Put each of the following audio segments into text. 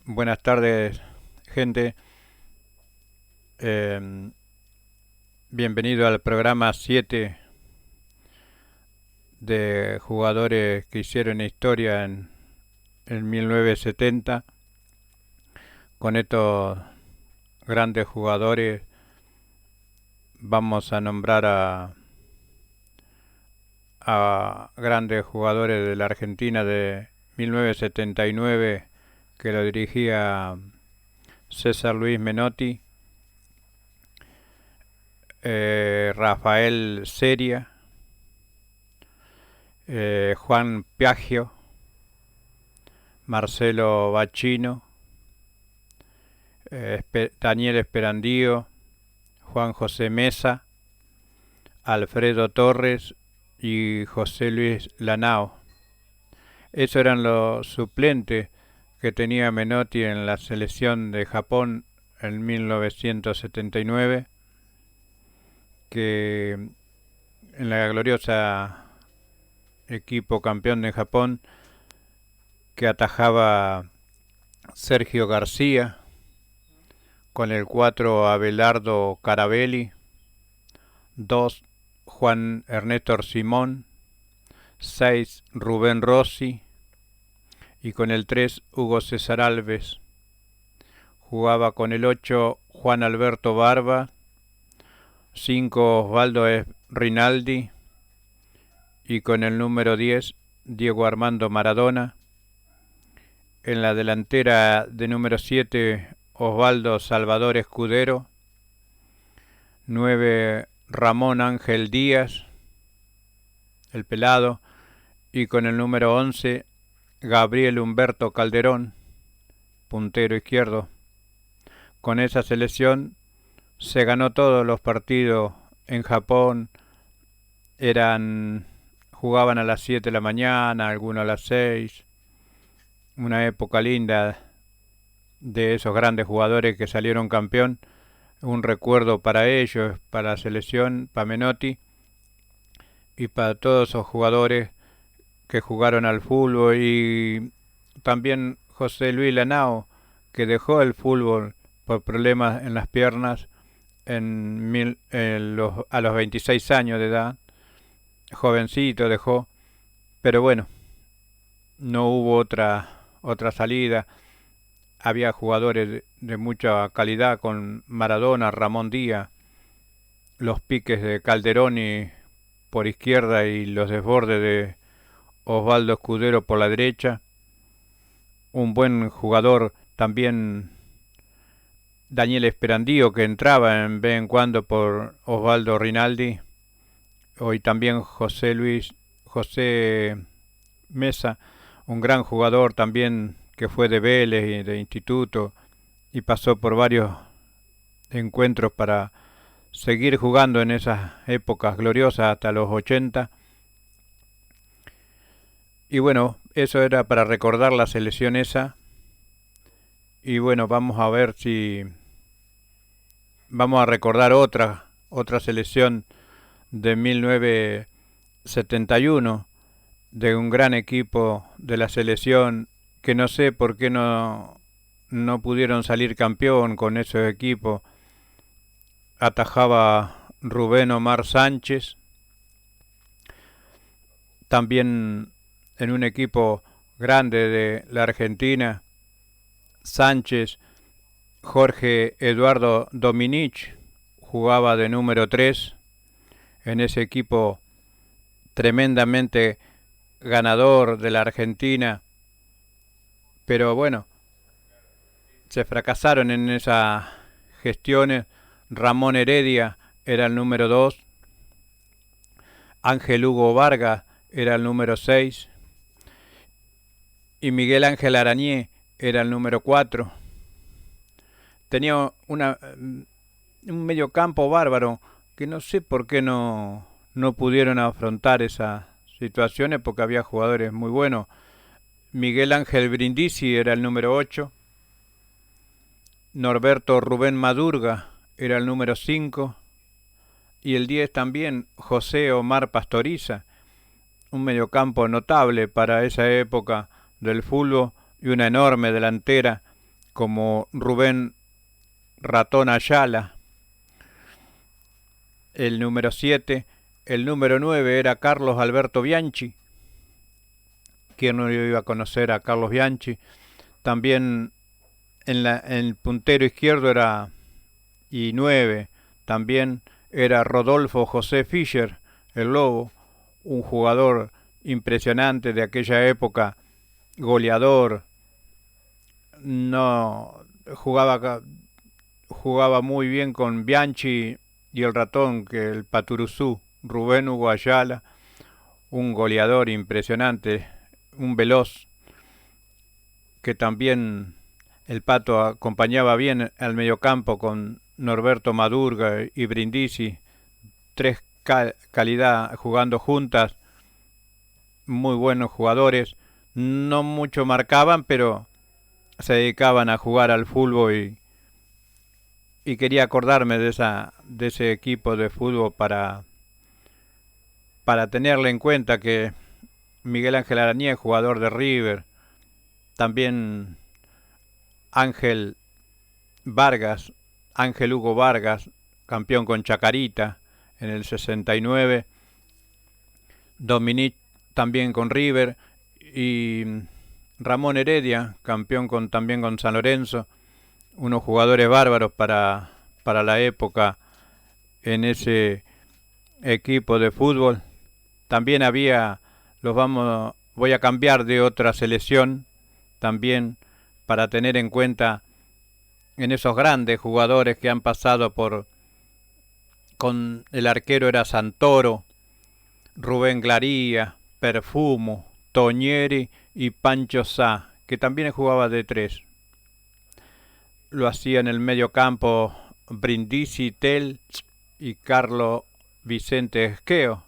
Buenas tardes, gente. Eh, Bienvenido al programa 7 de jugadores que hicieron historia en 1970. Con estos grandes jugadores vamos a nombrar a grandes jugadores de la Argentina de 1979 que lo dirigía César Luis Menotti, Rafael Seria, Juan Piaggio, Marcelo Bacchino, Daniel Esperandío, Juan José Mesa, Alfredo Torres y José Luis Lanao. Esos eran los suplentes que tenía Menotti en la selección de Japón en 1979, que en la gloriosa equipo campeón de Japón que atajaba Sergio García, con el 4 Abelardo Carabelli, 2 Juan Ernesto Simón, 6 Rubén Rossi y con el 3 Hugo César Alves. Jugaba con el 8 Juan Alberto Barba, 5 Osvaldo Rinaldi y con el número 10 Diego Armando Maradona. En la delantera de número 7 Osvaldo Salvador Escudero, 9 Ramón Ángel Díaz, el pelado, y con el número 11 Gabriel Humberto Calderón, puntero izquierdo. Con esa selección se ganó todos los partidos en Japón. Jugaban a las 7 de la mañana, algunos a las 6. Una época linda de esos grandes jugadores que salieron campeón. Un recuerdo para ellos, para la selección, para Menotti y para todos esos jugadores que jugaron al fútbol, y también José Luis Lanao, que dejó el fútbol por problemas en las piernas a los 26 años de edad. Jovencito dejó, pero bueno, no hubo otra salida. Había jugadores de mucha calidad con Maradona, Ramón Díaz, los piques de Calderoni por izquierda y los desbordes de Osvaldo Escudero por la derecha. Un buen jugador también Daniel Esperandío, que entraba en vez en cuando por Osvaldo Rinaldi. Hoy también José Mesa, un gran jugador también que fue de Vélez y de Instituto y pasó por varios encuentros para seguir jugando en esas épocas gloriosas hasta los 80. Y bueno, eso era para recordar la selección esa. Y bueno, vamos a ver si vamos a recordar otra selección de 1971, de un gran equipo de la selección que no sé por qué no pudieron salir campeón con ese equipo. Atajaba Rubén Omar Sánchez, también en un equipo grande de la Argentina, Sánchez. Jorge Eduardo Dominich jugaba de número 3 en ese equipo tremendamente ganador de la Argentina, pero bueno, se fracasaron en esas gestiones. Ramón Heredia era el número 2, Ángel Hugo Vargas era el número 6 y Miguel Ángel Arañé era el número 4. Tenía un mediocampo bárbaro que no sé por qué no pudieron afrontar esas situaciones, porque había jugadores muy buenos. Miguel Ángel Brindisi era el número 8, Norberto Rubén Madurga era el número 5 y el 10 también José Omar Pastoriza, un mediocampo notable para esa época del fútbol y una enorme delantera como Rubén Ratón Ayala, el número 7. El número 9 era Carlos Alberto Bianchi. ¿Quién no iba a conocer a Carlos Bianchi? También en el puntero izquierdo era, y 9, también era Rodolfo José Fischer, el Lobo, un jugador impresionante de aquella época, goleador, no jugaba muy bien con Bianchi y el Ratón, que el Paturuzú, Rubén Hugo Ayala, un goleador impresionante, un veloz, que también el Pato acompañaba bien al mediocampo con Norberto Madurga y Brindisi, tres calidad jugando juntas, muy buenos jugadores, no mucho marcaban, pero se dedicaban a jugar al fútbol y quería acordarme de ese equipo de fútbol para tenerle en cuenta que Miguel Ángel Arañez, jugador de River, también Ángel Hugo Vargas, campeón con Chacarita en el 69, Dominic también con River, y Ramón Heredia, campeón también con San Lorenzo, unos jugadores bárbaros para la época en ese equipo de fútbol. También había, voy a cambiar de otra selección también para tener en cuenta en esos grandes jugadores que han pasado con el arquero era Santoro, Rubén Glaría, Perfumo, Toñeri y Pancho Sá, que también jugaba de 3. Lo hacía en el medio campo Brindisi, Tel y Carlos Vicente Esqueo,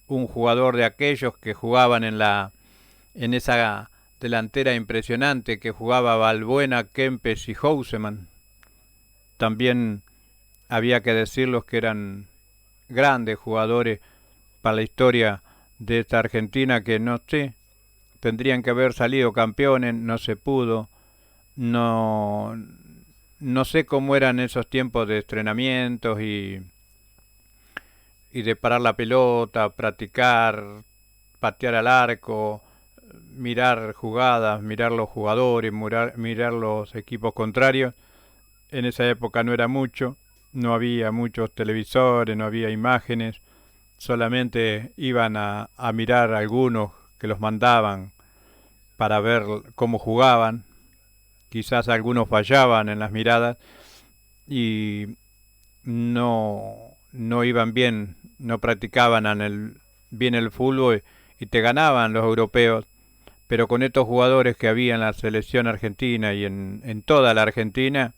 un jugador de aquellos que jugaban en esa delantera impresionante que jugaba Balbuena, Kempes y Houseman. También había que decirlos que eran grandes jugadores para la historia de esta Argentina, que no sé, tendrían que haber salido campeones, no se pudo, no sé cómo eran esos tiempos de entrenamientos y de parar la pelota, practicar, patear al arco, mirar jugadas, mirar los jugadores, mirar los equipos contrarios. En esa época no era mucho, no había muchos televisores, no había imágenes, solamente iban a mirar a algunos que los mandaban para ver cómo jugaban. Quizás algunos fallaban en las miradas y no iban bien, no practicaban bien el fútbol y te ganaban los europeos. Pero con estos jugadores que había en la selección argentina y en toda la Argentina,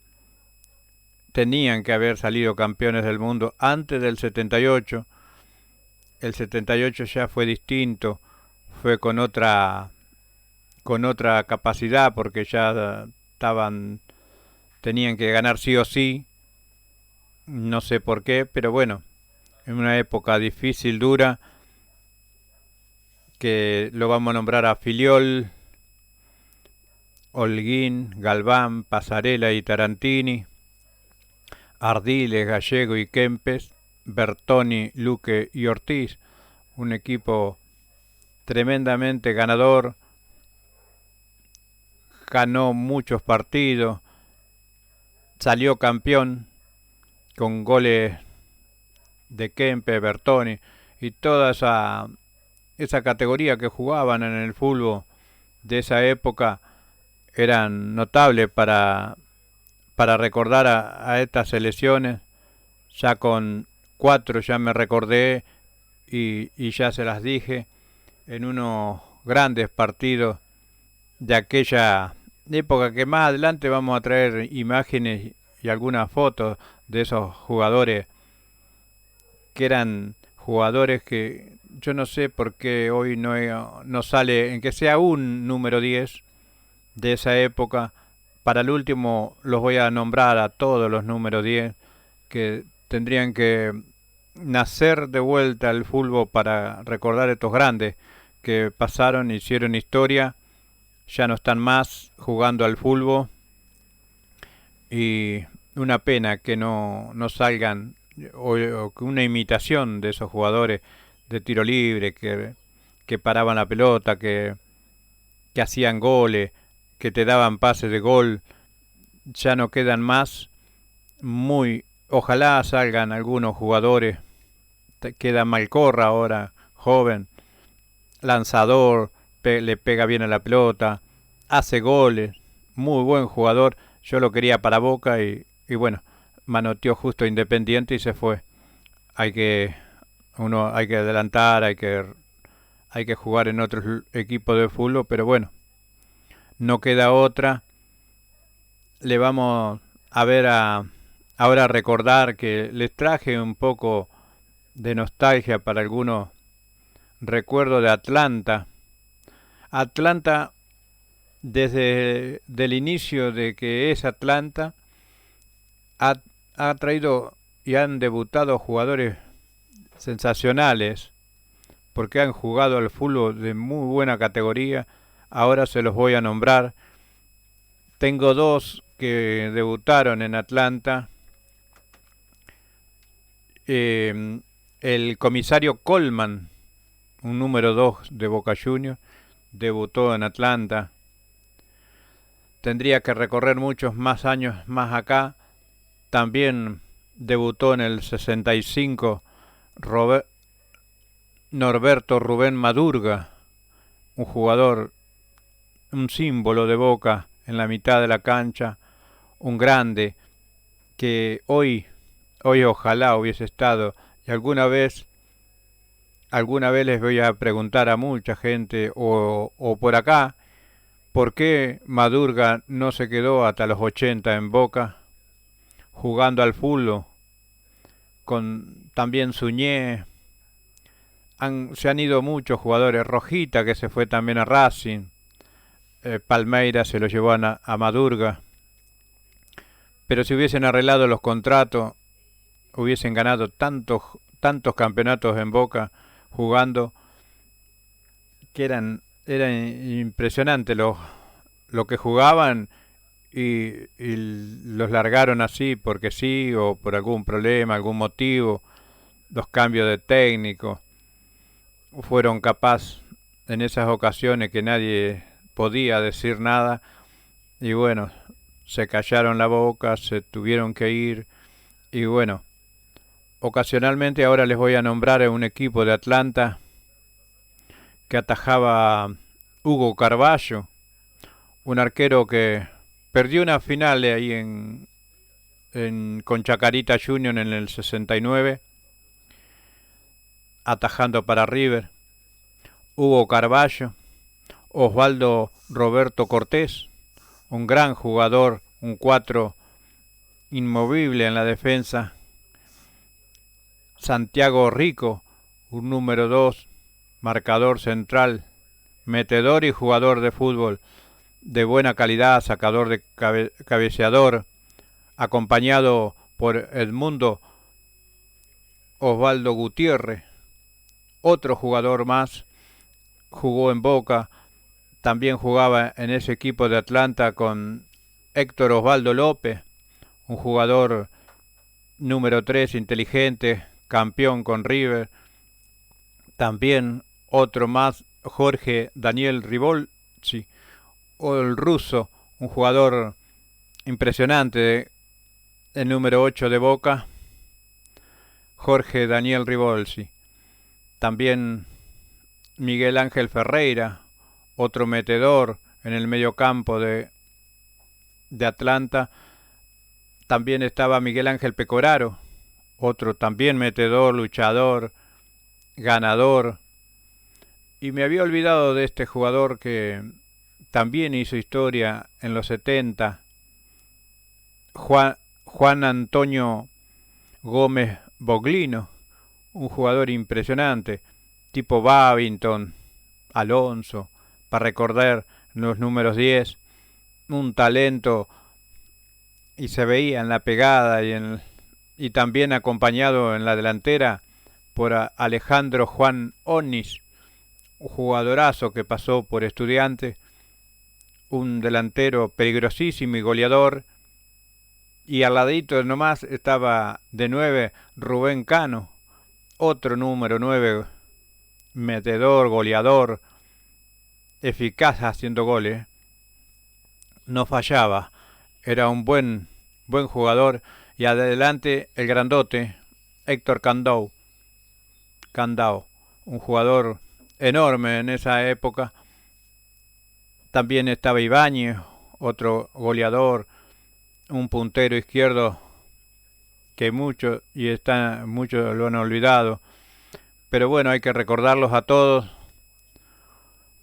tenían que haber salido campeones del mundo antes del 78. El 78 ya fue distinto, fue con otra capacidad, porque ya tenían que ganar sí o sí, no sé por qué, pero bueno, en una época difícil, dura, que lo vamos a nombrar a Filiol, Holguín, Galván, Pasarela y Tarantini, Ardiles, Gallego y Kempes, Bertoni, Luque y Ortiz, un equipo tremendamente ganador, ganó muchos partidos, salió campeón con goles de Kempes, Bertoni y toda esa categoría que jugaban en el fútbol de esa época eran notables para recordar a estas selecciones. Ya con 4 ya me recordé y ya se las dije en unos grandes partidos de aquella época, que más adelante vamos a traer imágenes y algunas fotos de esos jugadores que eran jugadores que yo no sé por qué hoy no sale en que sea un número 10 de esa época. Para el último los voy a nombrar a todos los números 10 que tendrían que nacer de vuelta al fútbol para recordar estos grandes que pasaron, hicieron historia, ya no están más jugando al fútbol y una pena que no salgan o que una imitación de esos jugadores de tiro libre que paraban la pelota, que hacían goles, que te daban pases de gol, ya no quedan más. Ojalá salgan algunos jugadores. Queda Malcorra ahora, joven, lanzador, le pega bien a la pelota, hace goles, muy buen jugador. Yo lo quería para Boca y bueno, manoteó justo Independiente y se fue. Hay que hay que adelantar, hay que jugar en otros equipos de fútbol, pero bueno, no queda otra. Le vamos a ver ahora recordar que les traje un poco de nostalgia para algunos recuerdos de Atlanta. Atlanta, desde el inicio de que es Atlanta, ha traído y han debutado jugadores sensacionales porque han jugado al fútbol de muy buena categoría. Ahora se los voy a nombrar. Tengo dos que debutaron en Atlanta. El comisario Coleman, un número 2 de Boca Juniors, debutó en Atlanta. Tendría que recorrer muchos más años más acá. También debutó en el 65 Norberto Rubén Madurga, un jugador, un símbolo de Boca en la mitad de la cancha, un grande que hoy ojalá hubiese estado y alguna vez les voy a preguntar a mucha gente o por acá por qué Madurga no se quedó hasta los 80 en Boca jugando al fútbol con también Suñé. Se han ido muchos jugadores, Rojita que se fue también a Racing, Palmeiras se lo llevó a Madurga, pero si hubiesen arreglado los contratos hubiesen ganado tantos campeonatos en Boca jugando que era impresionante lo que jugaban y los largaron así porque sí o por algún problema, algún motivo, los cambios de técnico. Fueron capaces en esas ocasiones que nadie podía decir nada y bueno, se callaron la boca, se tuvieron que ir y bueno, ocasionalmente ahora les voy a nombrar a un equipo de Atlanta que atajaba Hugo Carballo, un arquero que perdió una final ahí con Chacarita Junior en el 69, atajando para River. Hugo Carballo, Osvaldo Roberto Cortés, un gran jugador, un 4 inmovible en la defensa. Santiago Rico, un número 2, marcador central, metedor y jugador de fútbol de buena calidad, sacador de cabeceador, acompañado por Edmundo Osvaldo Gutiérrez, otro jugador más, jugó en Boca, también jugaba en ese equipo de Atlanta con Héctor Osvaldo López, un jugador número 3, inteligente, campeón con River. También otro más, Jorge Daniel Ribolci, o el ruso, un jugador impresionante, el número 8 de Boca, Jorge Daniel Ribolci. También Miguel Ángel Ferreira, otro metedor en el mediocampo de Atlanta. También estaba Miguel Ángel Pecoraro, otro también metedor, luchador, ganador. Y me había olvidado de este jugador que también hizo historia en los 70, Juan Antonio Gómez Boglino, un jugador impresionante, tipo Babington, Alonso, para recordar los números 10, un talento y se veía en la pegada y también acompañado en la delantera por Alejandro Juan Onnis, un jugadorazo que pasó por Estudiantes, un delantero peligrosísimo y goleador, Y al ladito nomás estaba de 9 Rubén Cano, otro número 9, metedor, goleador, eficaz haciendo goles, no fallaba, era un buen jugador. Y adelante el grandote, Héctor Candao, un jugador enorme en esa época. También estaba Ibáñez, otro goleador, un puntero izquierdo que muchos lo han olvidado. Pero bueno, hay que recordarlos a todos.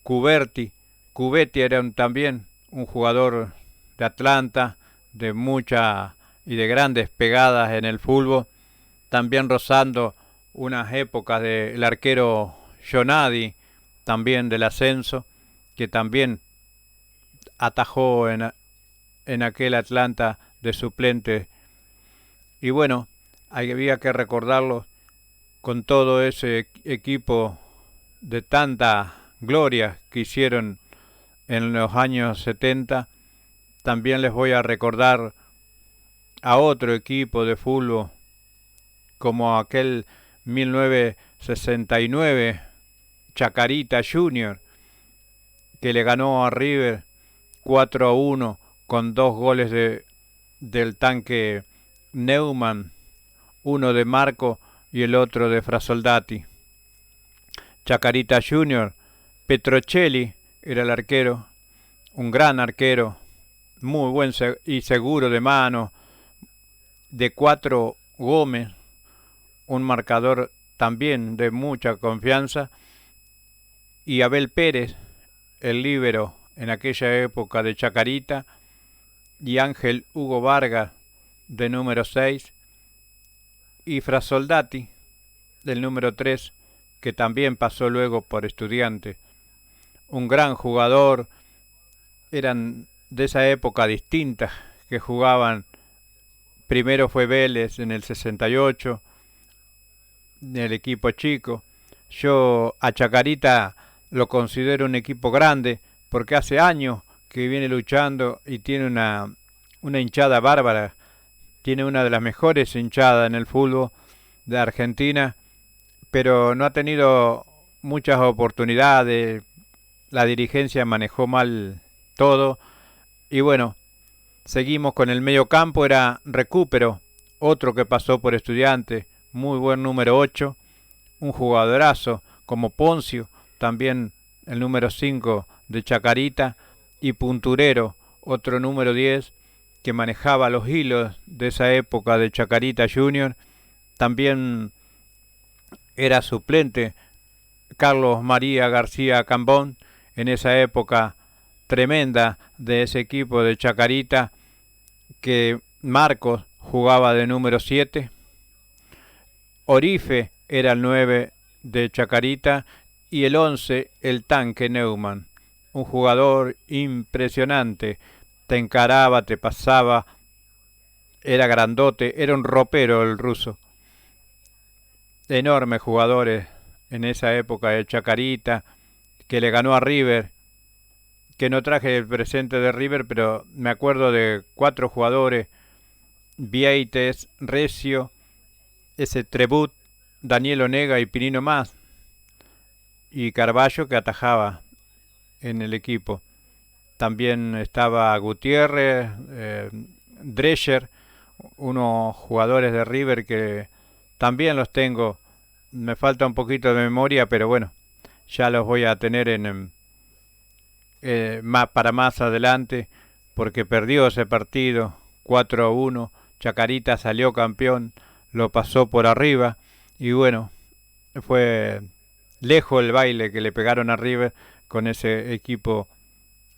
Cubetti era también un jugador de Atlanta, de mucha y de grandes pegadas en el fútbol, también rozando unas épocas del arquero Jonadi, también del ascenso, que también atajó en aquel Atlanta de suplente. Y bueno, había que recordarlo con todo ese equipo de tanta gloria que hicieron en los años 70. También les voy a recordar a otro equipo de fútbol como aquel 1969 Chacarita Junior, que le ganó a River 4-1 con 2 goles del tanque Neumann, uno de Marco y el otro de Frasoldati. Chacarita Junior, Petrocelli era el arquero, un gran arquero, muy buen y seguro de mano. De 4 Gómez, un marcador también de mucha confianza. Y Abel Pérez, el líbero en aquella época de Chacarita. Y Ángel Hugo Vargas, de número 6. Y Frasoldati, del número 3, que también pasó luego por Estudiante. Un gran jugador. Eran de esa época distintas que jugaban. Primero fue Vélez en el 68, el equipo chico. Yo a Chacarita lo considero un equipo grande porque hace años que viene luchando y tiene una hinchada bárbara. Tiene una de las mejores hinchadas en el fútbol de Argentina, pero no ha tenido muchas oportunidades. La dirigencia manejó mal todo. Y bueno, seguimos con el medio campo, era Recupero, otro que pasó por Estudiante, muy buen número 8, un jugadorazo como Poncio, también el número 5 de Chacarita, y Punturero, otro número 10 que manejaba los hilos de esa época de Chacarita Junior. También era suplente Carlos María García Cambón en esa época tremenda de ese equipo de Chacarita, que Marcos jugaba de número 7, Orife era el 9 de Chacarita y el 11 el tanque Neumann, un jugador impresionante, te encaraba, te pasaba, era grandote, era un ropero el ruso. Enormes jugadores en esa época de Chacarita, que le ganó a River, que no traje el presente de River, pero me acuerdo de 4 jugadores: Vieites, Recio, ese Trebut, Daniel Onega y Pinino Más, y Carballo, que atajaba en el equipo. También estaba Gutiérrez, Drescher, unos jugadores de River que también los tengo. Me falta un poquito de memoria, pero bueno, ya los voy a tener para más adelante, porque perdió ese partido 4-1. Chacarita salió campeón, lo pasó por arriba y bueno, fue lejos el baile que le pegaron a River con ese equipo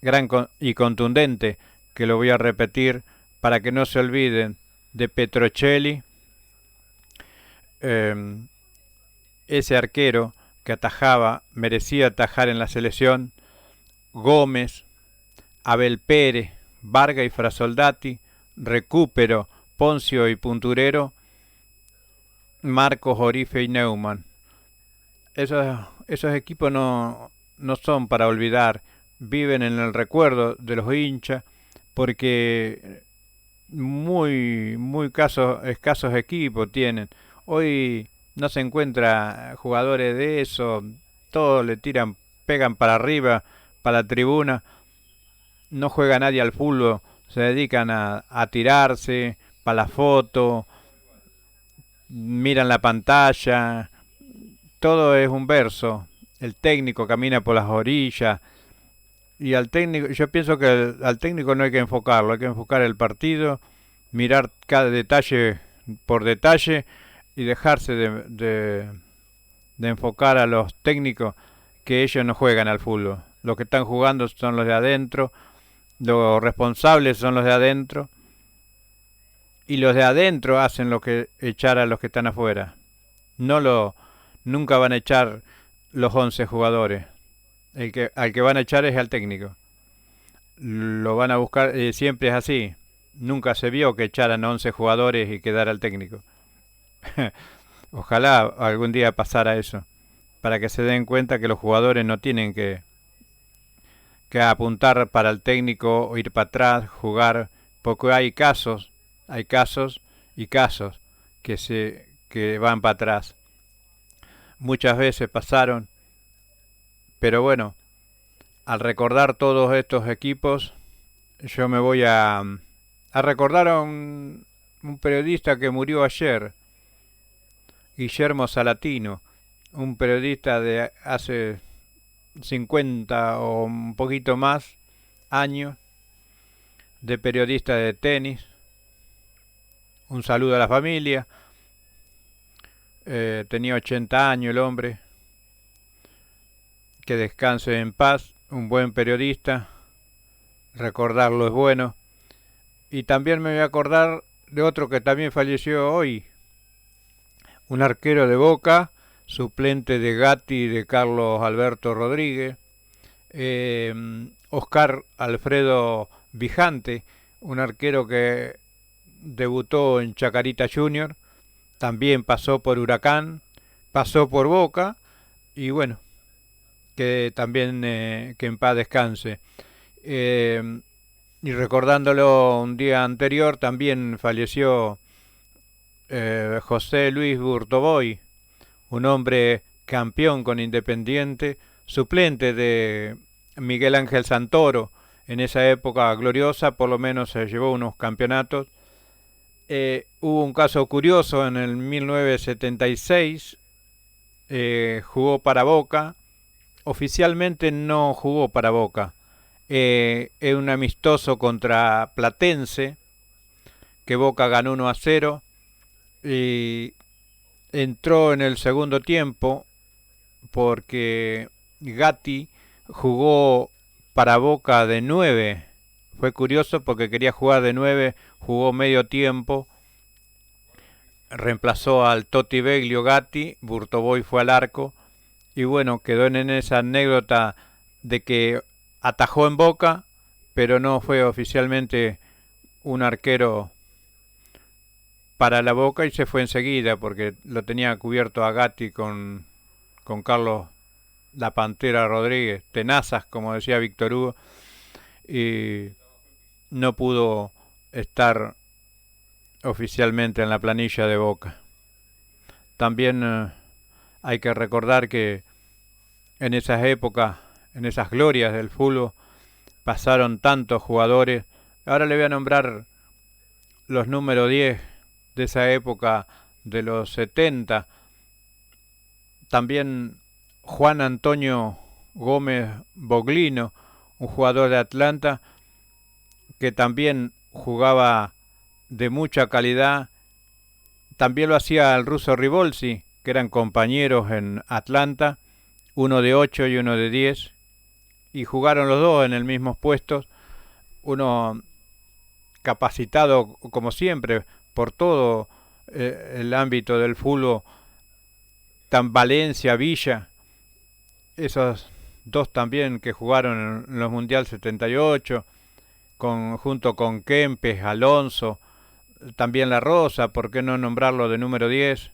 gran y contundente, que lo voy a repetir para que no se olviden: de Petrocelli, ese arquero que atajaba, merecía atajar en la selección, Gómez, Abel Pérez, Vargas y Frasoldati, Recupero, Poncio y Punturero, Marcos, Orife y Neumann. Esos equipos no son para olvidar, viven en el recuerdo de los hinchas, porque muy escasos equipos tienen. Hoy no se encuentra jugadores de eso, todos le tiran, pegan para arriba, para la tribuna, no juega nadie al fútbol, se dedican a tirarse, para la foto, miran la pantalla, todo es un verso. El técnico camina por las orillas y al técnico, yo pienso que al técnico no hay que enfocarlo, hay que enfocar el partido, mirar cada detalle por detalle y dejarse de enfocar a los técnicos que ellos no juegan al fútbol. Los que están jugando son los de adentro, los responsables son los de adentro y los de adentro hacen lo que echar a los que están afuera. Nunca van a echar los 11 jugadores. Al que van a echar es al técnico. Lo van a buscar, siempre es así. Nunca se vio que echaran 11 jugadores y quedara el técnico. Ojalá algún día pasara eso, para que se den cuenta que los jugadores no tienen que apuntar para el técnico o ir para atrás, jugar, porque hay casos y casos que van para atrás. Muchas veces pasaron, pero bueno, al recordar todos estos equipos, yo me voy a recordar a un periodista que murió ayer, Guillermo Salatino, un periodista de hace 50 o un poquito más años, de periodista de tenis. Un saludo a la familia. Tenía 80 años el hombre. Que descanse en paz. Un buen periodista. Recordarlo es bueno. Y también me voy a acordar de otro que también falleció hoy. Un arquero de Boca, suplente de Gatti y de Carlos Alberto Rodríguez. Oscar Alfredo Vijante, un arquero que debutó en Chacarita Junior, también pasó por Huracán, pasó por Boca y bueno, que también que en paz descanse. Y recordándolo un día anterior, también falleció José Luis Burtoboy, un hombre campeón con Independiente, suplente de Miguel Ángel Santoro, en esa época gloriosa, por lo menos se llevó unos campeonatos. Hubo un caso curioso en el 1976, jugó para Boca, oficialmente no jugó para Boca, es un amistoso contra Platense, que Boca ganó 1-0, y entró en el segundo tiempo porque Gatti jugó para Boca de 9. Fue curioso porque quería jugar de 9, jugó medio tiempo, reemplazó al Totti Beglio Gatti, Burtoboy fue al arco y bueno, quedó en esa anécdota de que atajó en Boca, pero no fue oficialmente un arquero para la Boca y se fue enseguida porque lo tenía cubierto a Gatti con Carlos la Pantera Rodríguez, tenazas como decía Víctor Hugo, y no pudo estar oficialmente en la planilla de Boca. También hay que recordar que en esas épocas, en esas glorias del fútbol, pasaron tantos jugadores. Ahora le voy a nombrar los números 10 de esa época de los 70. También Juan Antonio Gómez Boglino, un jugador de Atlanta que también jugaba de mucha calidad. También lo hacía el ruso Ribolsi, que eran compañeros en Atlanta, uno de 8 y uno de 10, y jugaron los dos en el mismo puesto, uno capacitado como siempre por todo el ámbito del fútbol, tan Valencia, Villa, esos dos también que jugaron en los Mundial 78, junto con Kempes, Alonso, también La Rosa, ¿por qué no nombrarlo de número 10?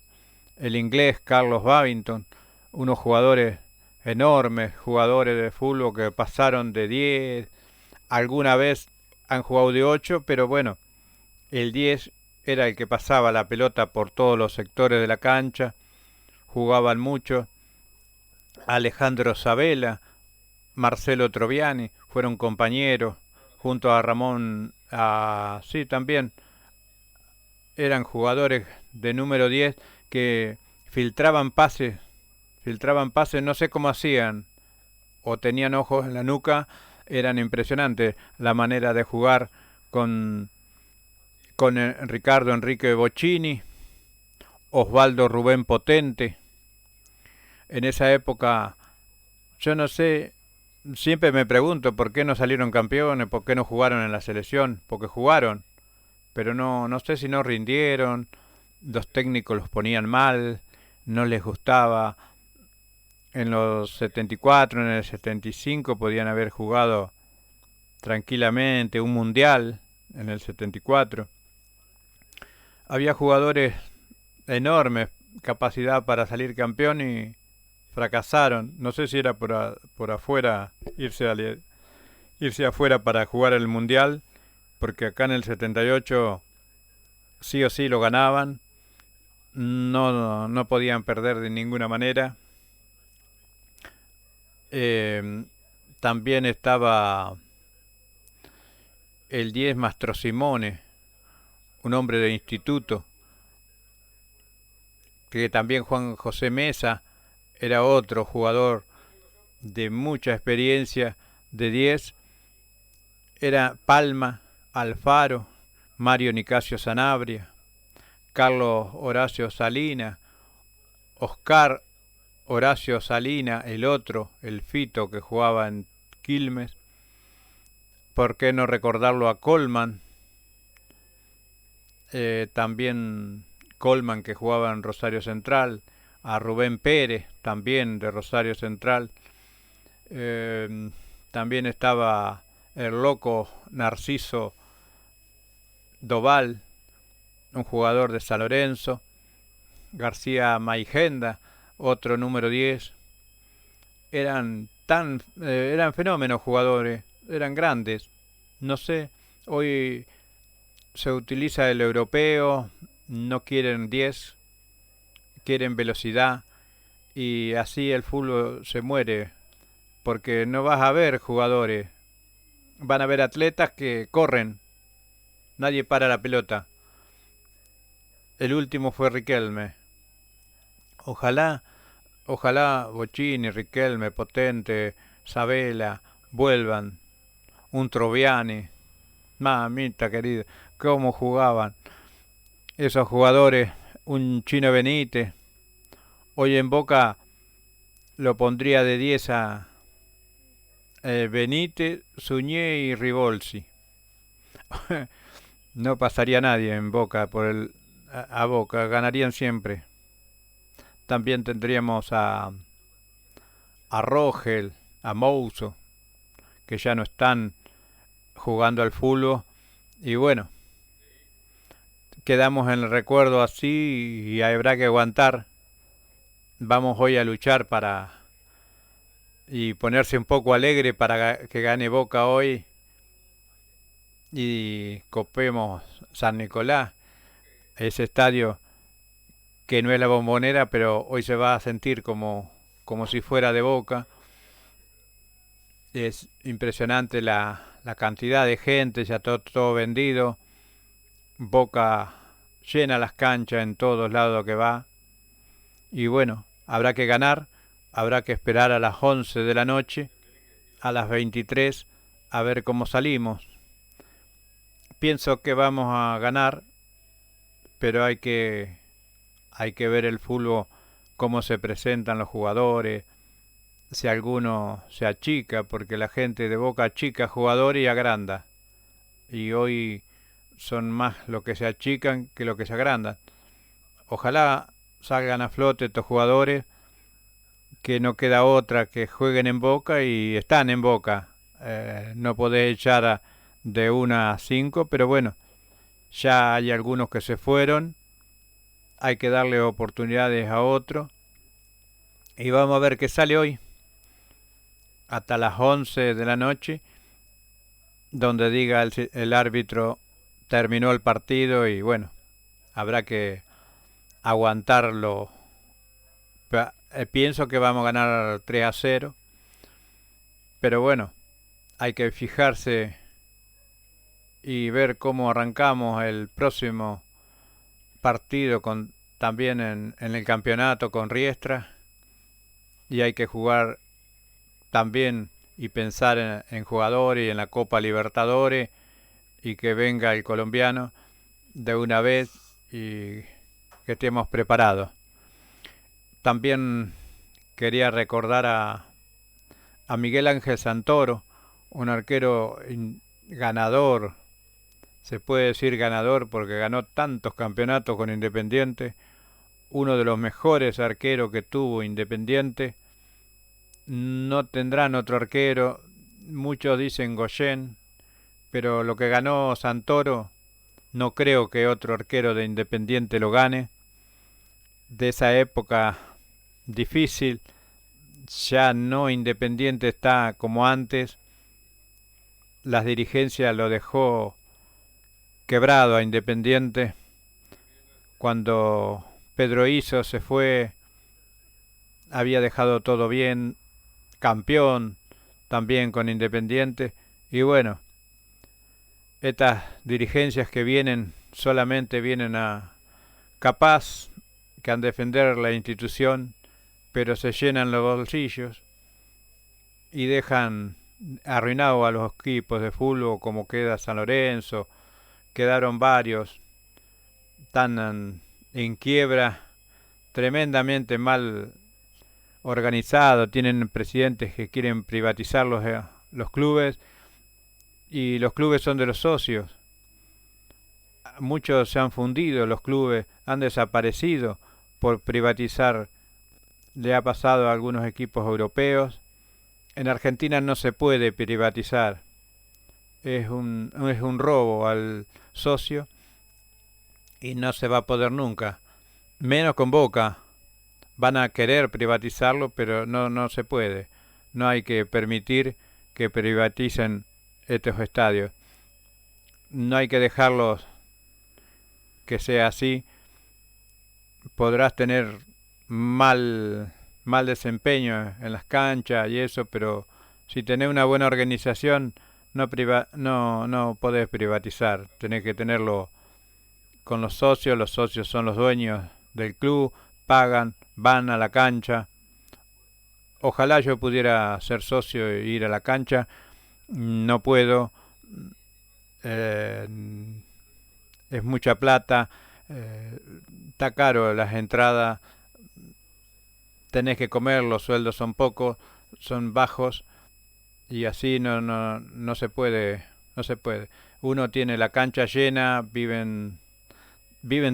El inglés Carlos Babington, unos jugadores enormes, jugadores de fútbol que pasaron de 10, alguna vez han jugado de 8, pero bueno, El 10 era el que pasaba la pelota por todos los sectores de la cancha, jugaban mucho. Alejandro Sabela, Marcelo Troviani, fueron compañeros, junto a Ramón, sí, también eran jugadores de número 10 que filtraban pases, no sé cómo hacían, o tenían ojos en la nuca, eran impresionantes la manera de jugar con, con Ricardo Enrique Bocchini, Osvaldo Rubén Potente. En esa época, yo no sé, siempre me pregunto por qué no salieron campeones, por qué no jugaron en la selección, porque jugaron, pero no sé si no rindieron, los técnicos los ponían mal, no les gustaba. En los 74, en el 75 podían haber jugado tranquilamente un mundial en el 74. Había jugadores enormes, capacidad para salir campeón y fracasaron. No sé si era por afuera, irse afuera para jugar el mundial, porque acá en el 78 sí o sí lo ganaban, no podían perder de ninguna manera. Eh, También estaba el 10 Mastro Simone, un hombre de instituto, que también Juan José Mesa era otro jugador de mucha experiencia de 10. Era Palma, Alfaro, Mario Nicasio Sanabria, Carlos Horacio Salina, Oscar Horacio Salina, el otro, el Fito que jugaba en Quilmes. ¿Por qué no recordarlo a Colman? También Colman que jugaba en Rosario Central, a Rubén Pérez también de Rosario Central. También estaba el loco Narciso Doval, un jugador de San Lorenzo. García Maigenda, otro número 10. Eran fenómenos jugadores, eran grandes. No sé, hoy se utiliza el europeo, no quieren 10, quieren velocidad y así el fútbol se muere porque no vas a ver jugadores, van a ver atletas que corren, nadie para la pelota. El último fue Riquelme. Ojalá, ojalá Bocchini, Riquelme, Potente, Sabela vuelvan, un Troviani. Mamita querida, cómo jugaban esos jugadores, un Chino Benítez. Hoy en Boca lo pondría de 10 a Benítez, Suñé y Ribolsi. No pasaría nadie en Boca a Boca, ganarían siempre. También tendríamos a Rogel, a Mouso, que ya no están jugando al fútbol. Y bueno, quedamos en el recuerdo así y habrá que aguantar. Vamos hoy a luchar y ponerse un poco alegre para que gane Boca hoy y copemos San Nicolás, ese estadio que no es la Bombonera, pero hoy se va a sentir como si fuera de Boca. Es impresionante la cantidad de gente, ya todo vendido. Boca llena las canchas en todos lados que va. Y bueno, habrá que ganar, habrá que esperar a las 11 de la noche, a las 23, a ver cómo salimos. Pienso que vamos a ganar, pero hay que ver el fútbol, cómo se presentan los jugadores, si alguno se achica, porque la gente de Boca achica jugadores y agranda. Y hoy son más los que se achican que los que se agrandan. Ojalá salgan a flote estos jugadores, que no queda otra que jueguen en Boca y están en Boca. No podés echar de 1 a 5, pero bueno, ya hay algunos que se fueron, hay que darle oportunidades a otros y vamos a ver qué sale hoy hasta las 11 de la noche, donde diga el árbitro terminó el partido y bueno, habrá que aguantarlo. Pienso que vamos a ganar 3-0, pero bueno, hay que fijarse y ver cómo arrancamos el próximo partido también en el campeonato con Riestra, y hay que jugar también y pensar en jugadores y en la Copa Libertadores, y que venga el colombiano de una vez y que estemos preparados. También quería recordar a Miguel Ángel Santoro, un arquero ganador, se puede decir ganador porque ganó tantos campeonatos con Independiente, uno de los mejores arqueros que tuvo Independiente. No tendrán otro arquero, muchos dicen Goyen, pero lo que ganó Santoro no creo que otro arquero de Independiente lo gane. De esa época difícil, ya no Independiente está como antes, las dirigencias lo dejó quebrado a Independiente. Cuando Pedro Iso se fue, había dejado todo bien, campeón también con Independiente, y bueno, estas dirigencias que vienen solamente vienen a capaz que han defender la institución, pero se llenan los bolsillos y dejan arruinado a los equipos de fútbol, como queda San Lorenzo, quedaron varios tan en quiebra, tremendamente mal organizado, tienen presidentes que quieren privatizar los clubes, y los clubes son de los socios. Muchos se han fundido, los clubes han desaparecido por privatizar. Le ha pasado a algunos equipos europeos. En Argentina no se puede privatizar. Es un robo al socio y no se va a poder nunca. Menos con Boca. Van a querer privatizarlo, pero no se puede. No hay que permitir que privaticen estos estadios. No hay que dejarlos que sea así. Podrás tener mal desempeño en las canchas y eso, pero si tenés una buena organización no podés privatizar. Tenés que tenerlo con los socios son los dueños del club, pagan, van a la cancha. Ojalá yo pudiera ser socio e ir a la cancha, no puedo, es mucha plata, está caro las entradas, tenés que comer, los sueldos son pocos, son bajos, y así no se puede, no se puede. Uno tiene la cancha llena, viven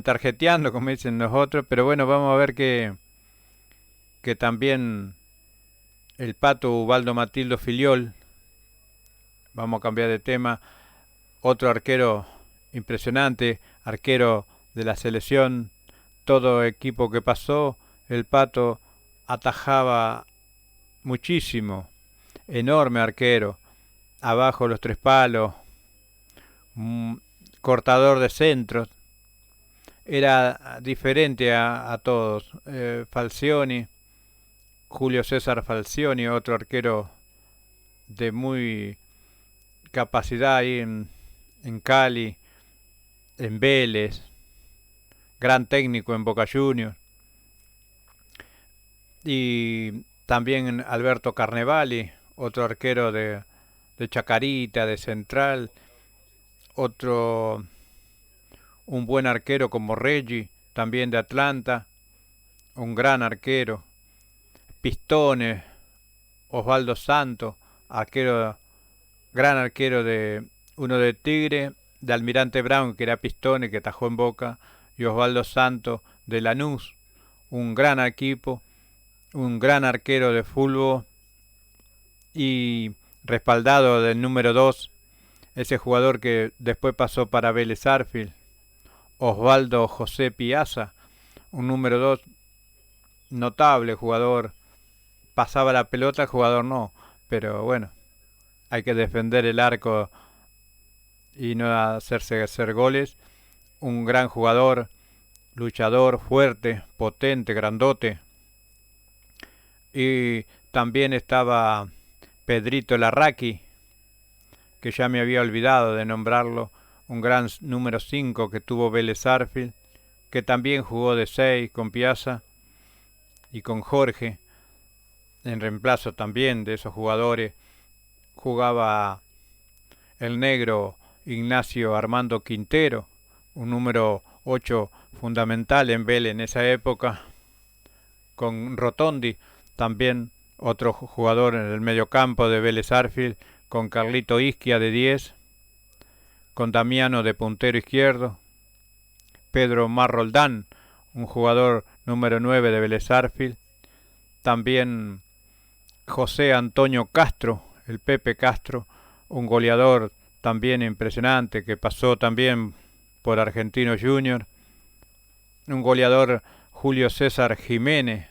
tarjeteando, como dicen los otros, pero bueno, vamos a ver que también el Pato Ubaldo Matildo Filiol, vamos a cambiar de tema, otro arquero impresionante, arquero de la selección, todo equipo que pasó, el Pato atajaba muchísimo, enorme arquero, abajo los tres palos, cortador de centros, era diferente a todos. Falcioni, Julio César Falcioni, otro arquero de muy capacidad ahí en Cali, en Vélez, gran técnico en Boca Juniors, y también Alberto Carnevali, otro arquero de Chacarita, de Central, un buen arquero como Reggi, también de Atlanta, un gran arquero. Pistones, Osvaldo Santos, gran arquero uno de Tigre, de Almirante Brown, que era Pistones, que tajó en Boca, y Osvaldo Santos de Lanús, un gran equipo, un gran arquero de fútbol, y respaldado del número 2, ese jugador que después pasó para Vélez Sarsfield, Osvaldo José Piazza, un número 2 notable jugador, pasaba la pelota, el jugador no, pero bueno, hay que defender el arco y no hacerse hacer goles. Un gran jugador, luchador, fuerte, potente, grandote. Y también estaba Pedrito Larraqui, que ya me había olvidado de nombrarlo, un gran número 5 que tuvo Vélez Sarsfield, que también jugó de 6 con Piazza y con Jorge, en reemplazo también de esos jugadores. Jugaba el negro Ignacio Armando Quintero, un número 8 fundamental en Vélez en esa época, con Rotondi, también otro jugador en el mediocampo de Vélez Sarsfield, con Carlito Isquia de 10, con Damiano de puntero izquierdo, Pedro Marroldán, un jugador número 9 de Vélez Sarsfield, también José Antonio Castro, el Pepe Castro, un goleador también impresionante que pasó también por Argentino Junior, un goleador Julio César Jiménez,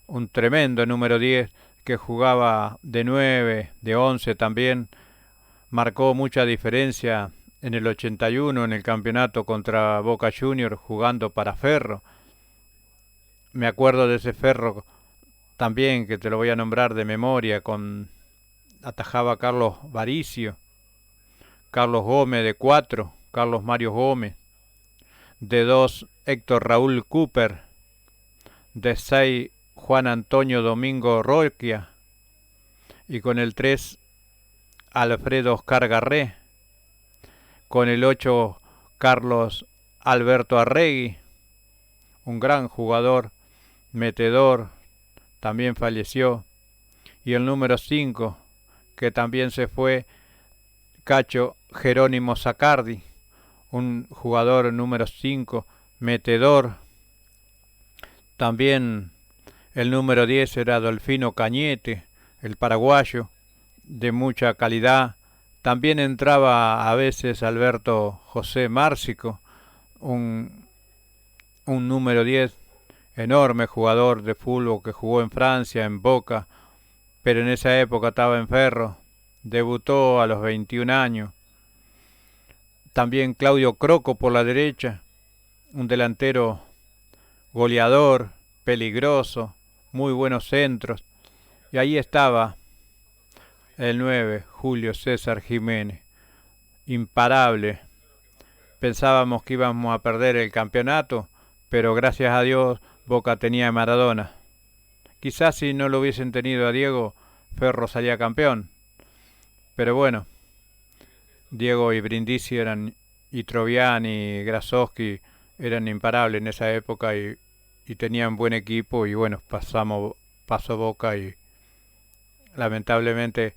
un tremendo número 10 que jugaba de 9, de 11 también, marcó mucha diferencia en el 81 en el campeonato contra Boca Juniors jugando para Ferro. Me acuerdo de ese Ferro también, que te lo voy a nombrar de memoria, atajaba Carlos Varicio, Carlos Gómez de 4, Carlos Mario Gómez, de 2 Héctor Raúl Cooper, de 6 Juan Antonio Domingo Roquia, y con el 3 Alfredo Oscar Garré, con el 8 Carlos Alberto Arregui, un gran jugador, metedor, también falleció, y el número 5, que también se fue, Cacho Jerónimo Sacardi, un jugador número 5, metedor. También el número 10 era Dolfino Cañete, el paraguayo, de mucha calidad. También entraba a veces Alberto José Márcico, un número 10, enorme jugador de fútbol que jugó en Francia, en Boca, pero en esa época estaba en Ferro, debutó a los 21 años. También Claudio Croco por la derecha, un delantero goleador, peligroso, muy buenos centros. Y ahí estaba el 9, Julio César Jiménez, imparable. Pensábamos que íbamos a perder el campeonato, pero gracias a Dios Boca tenía a Maradona. Quizás si no lo hubiesen tenido a Diego, Ferro salía campeón. Pero bueno, Diego y Brindisi y Troviani y Grasowski eran imparables en esa época y tenían buen equipo, y bueno, pasó Boca y lamentablemente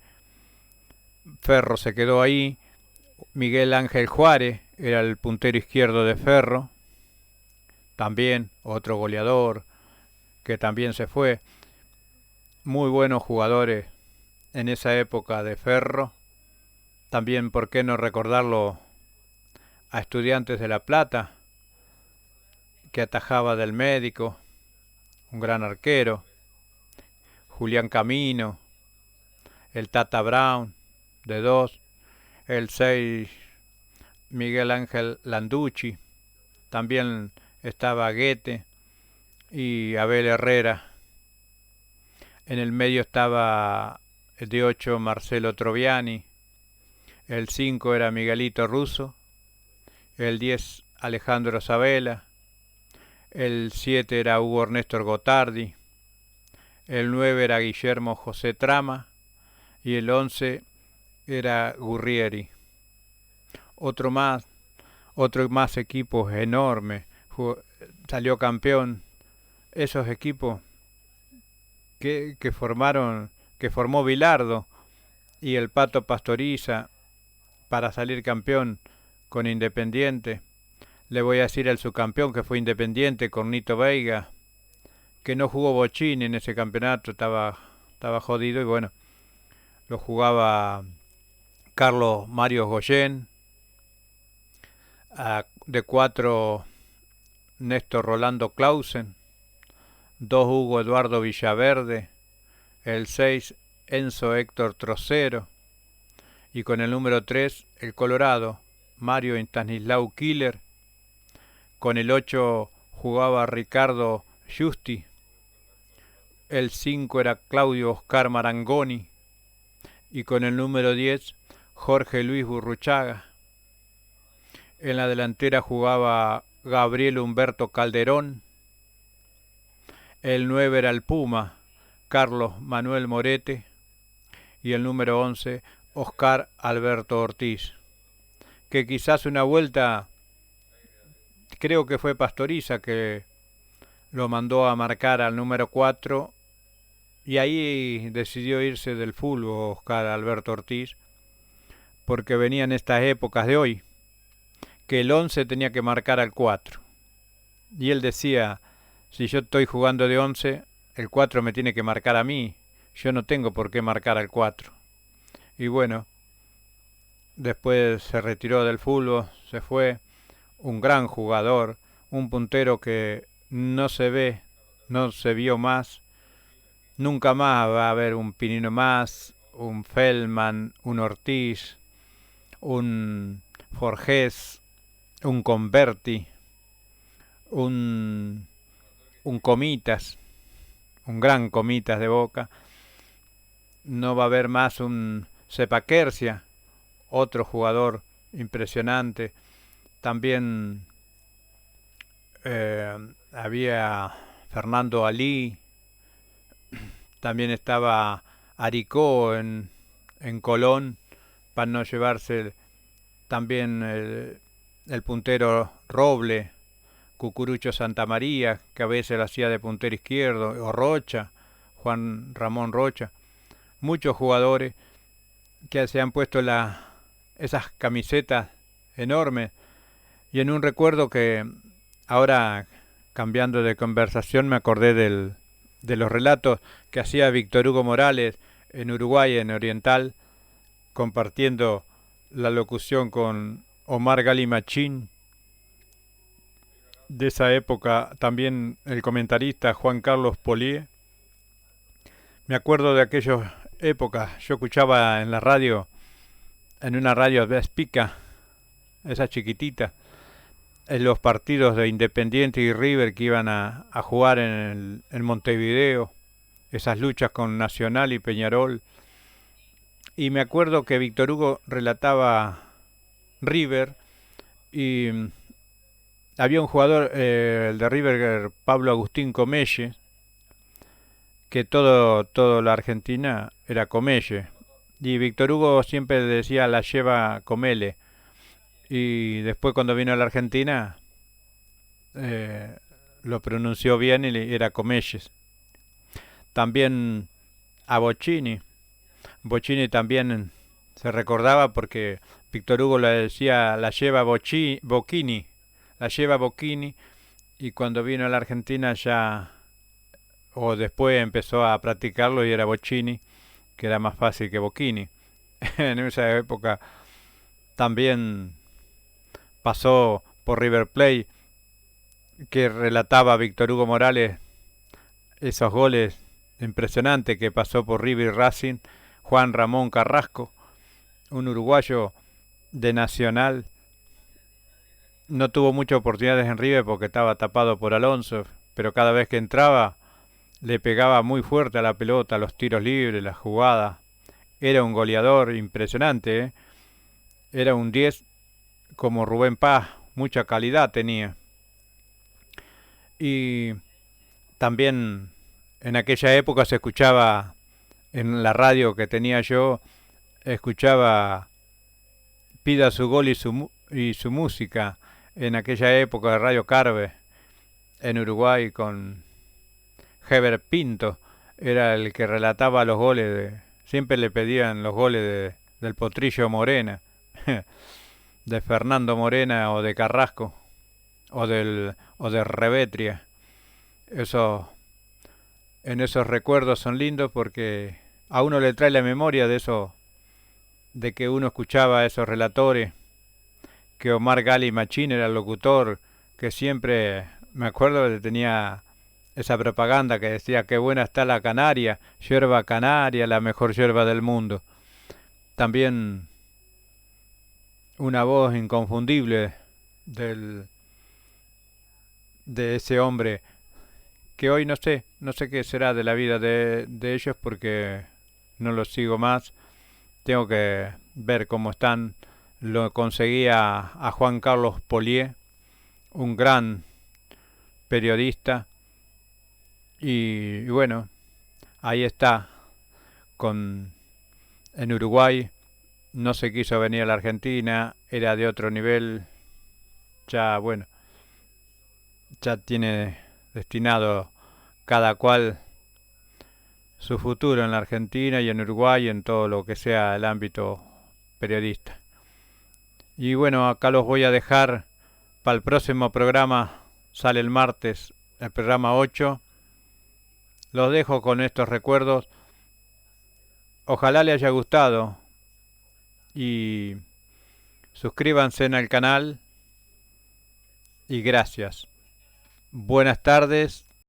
Ferro se quedó ahí. Miguel Ángel Juárez era el puntero izquierdo de Ferro, también otro goleador que también se fue. Muy buenos jugadores en esa época de Ferro. También, ¿por qué no recordarlo a Estudiantes de La Plata, que atajaba del Médico, un gran arquero, Julián Camino, el Tata Brown de 2, el 6 Miguel Ángel Landucci, también estaba Guete y Abel Herrera. En el medio estaba el de 8 Marcelo Troviani, el 5 era Miguelito Russo, el 10 Alejandro Sabela, el 7 era Hugo Ernesto Gotardi, el 9 era Guillermo José Trama y el 11 era Gurrieri. Otro más equipos enormes, salió campeón. Esos equipos que formó Bilardo y el Pato Pastoriza para salir campeón con Independiente. Le voy a decir al subcampeón que fue Independiente, Cornito Veiga, que no jugó Bochini en ese campeonato, estaba jodido, y bueno, lo jugaba Carlos Mario Goyen, de 4 Néstor Rolando Clausen, 2 Hugo Eduardo Villaverde, el 6 Enzo Héctor Trocero, y con el número 3 el Colorado, Mario Stanislao Killer. Con el 8 jugaba Ricardo Giusti. El 5 era Claudio Oscar Marangoni. Y con el número 10, Jorge Luis Burruchaga. En la delantera jugaba Gabriel Humberto Calderón. El 9 era el Puma, Carlos Manuel Morete. Y el número 11, Oscar Alberto Ortiz. Que quizás una vuelta, creo que fue Pastoriza que lo mandó a marcar al número 4. Y ahí decidió irse del fútbol Oscar Alberto Ortiz, porque venían estas épocas de hoy, que el 11 tenía que marcar al 4. Y él decía, si yo estoy jugando de 11, el 4 me tiene que marcar a mí, yo no tengo por qué marcar al 4. Y bueno, después se retiró del fútbol, se fue, un gran jugador, un puntero que no se ve, no se vio más. Nunca más va a haber un Pinino más, un Feldman, un Ortiz, un Forgés, un Converti, un Comitas, un gran Comitas de Boca. No va a haber más un Sepaquercia, otro jugador impresionante. También había Fernando Alí. También estaba Aricó en Colón, para no llevarse también el puntero Roble, Cucurucho Santamaría, que a veces lo hacía de puntero izquierdo, o Rocha, Juan Ramón Rocha. Muchos jugadores que se han puesto esas camisetas enormes. Y en un recuerdo que ahora, cambiando de conversación, me acordé de los relatos que hacía Víctor Hugo Morales en Uruguay, en Oriental, compartiendo la locución con Omar Gali Machín. De esa época también el comentarista Juan Carlos Polié. Me acuerdo de aquellas épocas, yo escuchaba en la radio, en una radio de Espica, esa chiquitita, en los partidos de Independiente y River que iban a jugar en Montevideo, esas luchas con Nacional y Peñarol. Y me acuerdo que Víctor Hugo relataba River y había un jugador, el de River, Pablo Agustín Comelle, que toda la Argentina era Comelle. Y Víctor Hugo siempre decía la lleva Comele. Y después cuando vino a la Argentina lo pronunció bien y era Comelles. También a Bocchini. Bocchini también se recordaba porque Víctor Hugo le decía la lleva Bocchini, la lleva Bocchini, y cuando vino a la Argentina ya, o después empezó a practicarlo y era Bocchini, que era más fácil que Bocchini. En esa época también pasó por River Plate, que relataba Víctor Hugo Morales esos goles impresionantes que pasó por River Racing, Juan Ramón Carrasco, un uruguayo de Nacional. No tuvo muchas oportunidades en River porque estaba tapado por Alonso, pero cada vez que entraba le pegaba muy fuerte a la pelota, los tiros libres, las jugadas. Era un goleador impresionante, ¿eh? Era un 10 como Rubén Paz, mucha calidad tenía. Y también en aquella época se escuchaba en la radio que tenía yo, escuchaba Pida su gol y su música, en aquella época de Radio Carve, en Uruguay, con Heber Pinto, era el que relataba los goles, siempre le pedían los goles del Potrillo Morena, de Fernando Morena o de Carrasco, o de Revetria. En esos recuerdos son lindos porque a uno le trae la memoria de eso, de que uno escuchaba a esos relatores, que Omar Gali Machín era el locutor, que siempre, me acuerdo que tenía esa propaganda que decía qué buena está la canaria, yerba canaria, la mejor yerba del mundo. También una voz inconfundible del, de ese hombre que hoy no sé qué será de la vida de ellos porque no los sigo más. Tengo que ver cómo están. Lo conseguí a Juan Carlos Polié, un gran periodista, y bueno, ahí está, con en Uruguay, no se quiso venir a la Argentina, era de otro nivel, ya bueno, ya tiene destinado cada cual su futuro en la Argentina y en Uruguay, en todo lo que sea el ámbito periodista. Y bueno, acá los voy a dejar para el próximo programa, sale el martes, el programa 8. Los dejo con estos recuerdos. Ojalá les haya gustado y suscríbanse en el canal y gracias. Buenas tardes